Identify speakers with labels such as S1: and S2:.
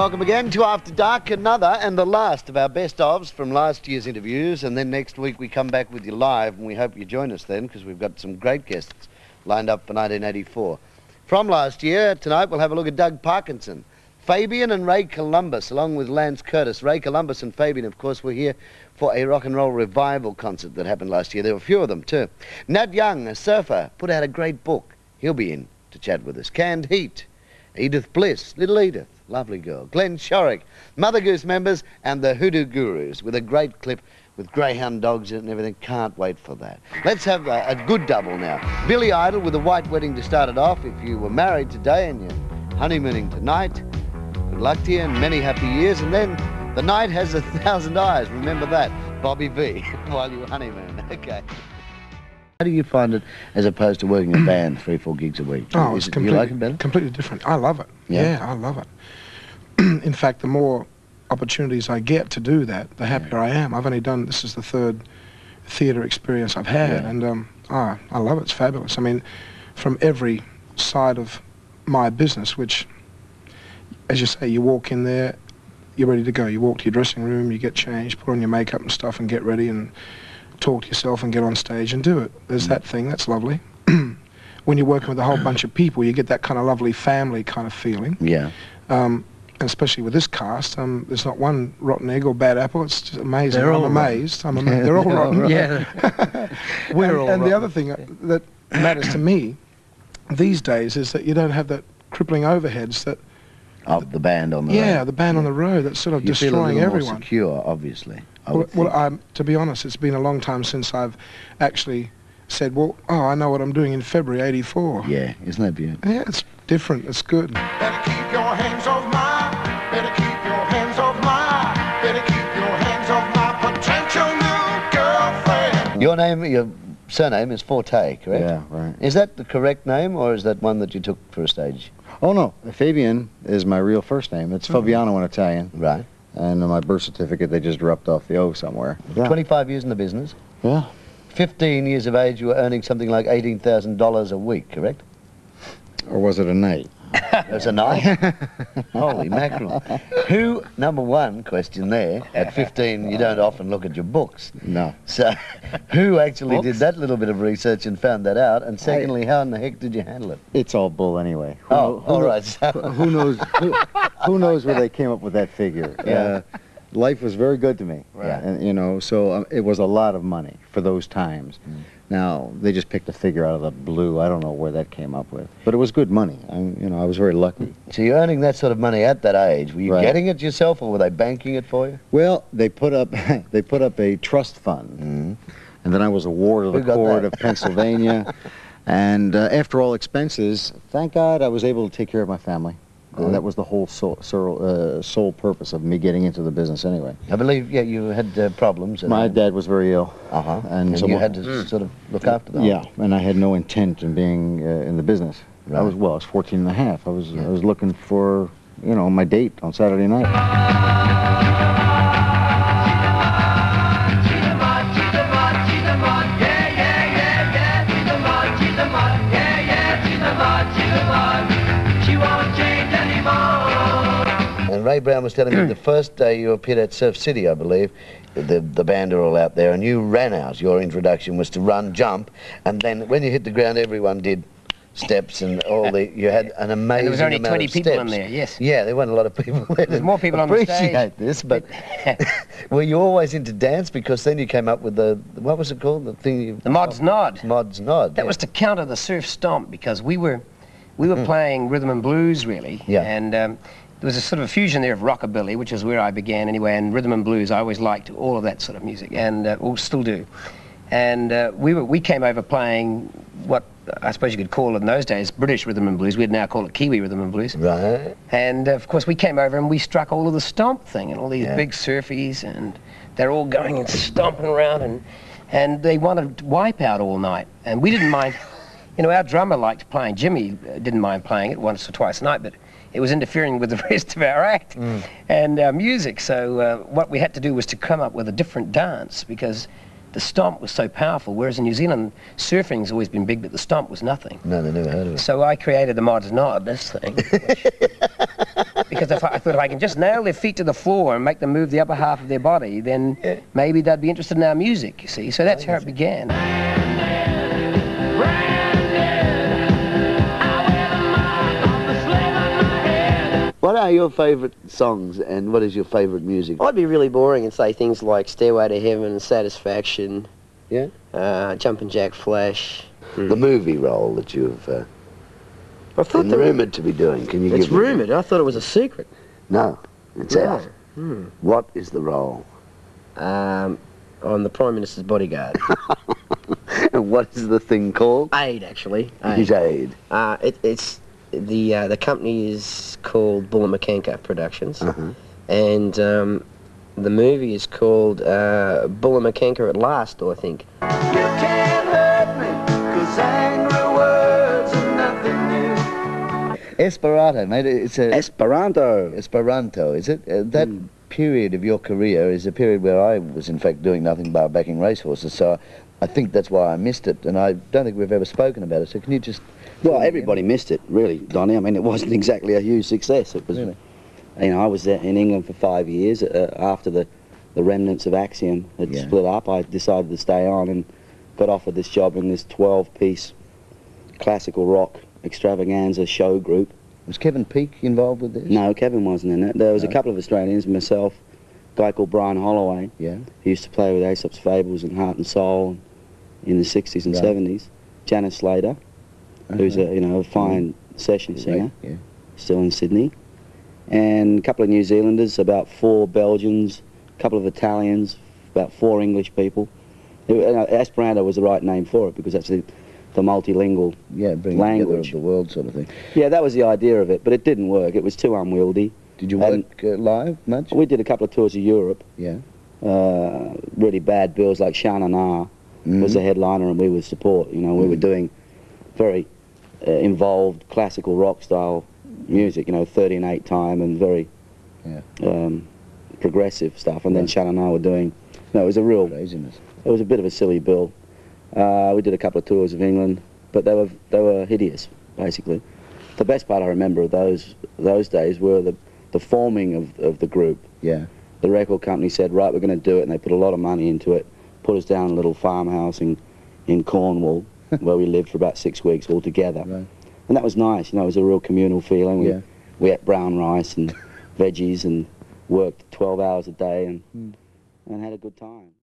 S1: Welcome again to After Dark, another and the last of our best-ofs from last year's interviews, and then next week we come back with you live, and we hope you join us then, because we've got some great guests lined up for 1984. From last year, tonight we'll have a look at Doug Parkinson, Fabian and Ray Columbus, along with Lance Curtis. Ray Columbus and Fabian, of course, were here for a rock and roll revival concert that happened last year. There were a few of them, too. Nat Young, a surfer, put out a great book. He'll be in to chat with us. Canned Heat, Edith Bliss, Little Edith, lovely girl. Glenn Shorrock, Mother Goose members, and the Hoodoo Gurus with a great clip with greyhound dogs in it and everything. Can't wait for that. Let's have a good double now. Billy Idol with a white wedding to start it off. If you were married today and you're honeymooning tonight, good luck to you and many happy years. And then The Night Has 1,000 Eyes. Remember that, Bobby V, while you honeymoon. Okay. How do you find it as opposed to working a band 3-4 gigs a week?
S2: Oh, it's
S1: you like it better?
S2: Completely different. I love it. Yeah, I love it. In fact, the more opportunities I get to do that, the happier I am. I've only done, this is the third theatre experience I've had, and I love it. It's fabulous. I mean, from every side of my business, which, as you say, you walk in there, you're ready to go. You walk to your dressing room, you get changed, put on your makeup and stuff and get ready and talk to yourself and get on stage and do it. There's that thing, that's lovely. When you're working with a whole bunch of people, you get that kind of lovely family kind of feeling. Yeah. And especially with this cast, there's not one rotten egg or bad apple. It's just amazing. I'm amazed. They're all rotten.
S1: Yeah.
S2: We're all rotten. And the other thing that matters to me these days is that you don't have that crippling overheads that...
S1: Of the band on the road.
S2: Yeah, the band on the road that's sort of destroying everyone. You feel a little more secure, obviously.
S1: Well,
S2: to be honest, it's been a long time since I've actually said, well, I know what I'm doing in February '84.
S1: Yeah, isn't that beautiful?
S2: Yeah, it's different. It's good.
S3: Better keep your hands off my, better keep your hands off my, better keep your hands off my potential new girlfriend.
S1: Your surname is Forte, correct?
S4: Yeah, right.
S1: Is that the correct name, or is that one that you took for a stage?
S4: Oh, no. Fabian is my real first name. It's Fabiano in Italian.
S1: Right.
S4: And on my birth certificate, they just dropped off the O somewhere.
S1: Yeah. 25 years in the business.
S4: Yeah.
S1: 15 years of age, you were earning something like $18,000 a week, correct?
S4: Or was it a night?
S1: It was a night? Holy mackerel. Who, number one question there, at 15 you don't often look at your books.
S4: No.
S1: So, who actually did that little bit of research and found that out? And secondly, how in the heck did you handle it?
S4: It's all bull anyway.
S1: All right.
S4: Who knows, who knows where they came up with that figure?
S1: Yeah.
S4: Life was very good to me.
S1: Right.
S4: And, you know, so it was a lot of money for those times. Now, they just picked a figure out of the blue. I don't know where that came up with. But it was good money. I was very lucky.
S1: So you're earning that sort of money at that age. Were you getting it yourself, or were they banking it for you?
S4: Well, they put up a trust fund. And then I was a ward of the court of Pennsylvania. And after all expenses, thank God I was able to take care of my family. That was the whole sole purpose of me getting into the business anyway.
S1: I believe, you had problems.
S4: My dad was very ill.
S1: And so you had to sort of look after them.
S4: Yeah, and I had no intent in being in the business.
S1: Right.
S4: I was 14 and a half. I was looking for, my date on Saturday night.
S1: And Ray Brown was telling me the first day you appeared at Surf City, I believe, the band are all out there, and you ran out. Your introduction was to run, jump, and then when you hit the ground, everyone did steps and you had an amazing amount of steps.
S5: There was only 20 people in there, yes.
S1: Yeah, there weren't a lot of people there.
S5: There's more people on the stage.
S1: Appreciate this, but were you always into dance? Because then you came up with what was it called?
S5: The Mod's Nod.
S1: Mod's Nod.
S5: That was to counter the surf stomp, because we were playing rhythm and blues, really.
S1: Yeah.
S5: And there was a sort of a fusion there of rockabilly, which is where I began anyway, and rhythm and blues. I always liked all of that sort of music, and still do. And we came over playing what I suppose you could call in those days British rhythm and blues. We'd now call it Kiwi rhythm and blues.
S1: Right.
S5: And of course we came over and we struck all of the stomp thing and all these big surfies, and they're all going and stomping around, and they wanted to wipe out all night, and we didn't mind. Our drummer liked playing. Jimmy didn't mind playing it once or twice a night, but it was interfering with the rest of our act and our music. So what we had to do was to come up with a different dance, because the stomp was so powerful, whereas in New Zealand, surfing's always been big, but the stomp was nothing.
S1: No, they never heard of it.
S5: So I created the Mod's Nod, this thing. because I thought if I can just nail their feet to the floor and make them move the upper half of their body, then maybe they'd be interested in our music, you see. So that's how it began.
S1: What are your favourite songs and what is your favourite music?
S6: I'd be really boring and say things like Stairway to Heaven, Satisfaction,
S1: Yeah?
S6: Jumpin' Jack Flash.
S1: The movie role that you've
S6: I thought
S1: been rumoured to be doing. Can you
S6: it's
S1: give me?
S6: rumoured. I thought it was a secret.
S1: No, it's out. What is the role?
S6: I'm the Prime Minister's bodyguard.
S1: And what is the thing called?
S6: Aid, actually.
S1: His aid.
S6: It's the company is called Buller McKenker Productions, and the movie is called Buller McKenker at Last, I think.
S3: You can't hurt me, 'cause angry words are nothing new.
S1: Esperanto, mate. It's a
S4: Esperanto.
S1: Esperanto, is it? That period of your career is a period where I was, in fact, doing nothing but backing racehorses. So I think that's why I missed it, and I don't think we've ever spoken about it. So can you just?
S7: Well, everybody missed it, really, Donnie. I mean, it wasn't exactly a huge success. It was,
S1: Really?
S7: you know, I was in England for 5 years after the remnants of Axiom had split up. I decided to stay on and got offered this job in this 12-piece classical rock extravaganza show group.
S1: Was Kevin Peake involved with this?
S7: No, Kevin wasn't in it. There was a couple of Australians, myself, a guy called Brian Holloway.
S1: Yeah.
S7: He used to play with Aesop's Fables and Heart and Soul in the 60s and 70s. Janice Slater, who's a fine session singer,
S1: Yeah.
S7: still in Sydney, and a couple of New Zealanders, about 4 Belgians, a couple of Italians, about 4 English people. Esperanto was the right name for it because that's the multilingual
S1: bring
S7: language
S1: together of the world sort of thing.
S7: Yeah, that was the idea of it, but it didn't work. It was too unwieldy.
S1: Did you work live much?
S7: We did a couple of tours of Europe.
S1: Yeah.
S7: Really bad bills like Shana Na was the headliner, and we would support. You know, we were doing very involved classical rock style music, 30/8 time and very progressive stuff. And then Shana and I were doing, it was a real
S1: craziness.
S7: It was a bit of a silly bill. We did a couple of tours of England, but they were hideous, basically. The best part I remember of those days were the forming of the group.
S1: Yeah.
S7: The record company said, right, we're going to do it, and they put a lot of money into it, put us down in a little farmhouse in Cornwall, where we lived for about 6 weeks all together.
S1: Right.
S7: And that was nice, it was a real communal feeling. We ate brown rice and veggies and worked 12 hours a day and had a good time.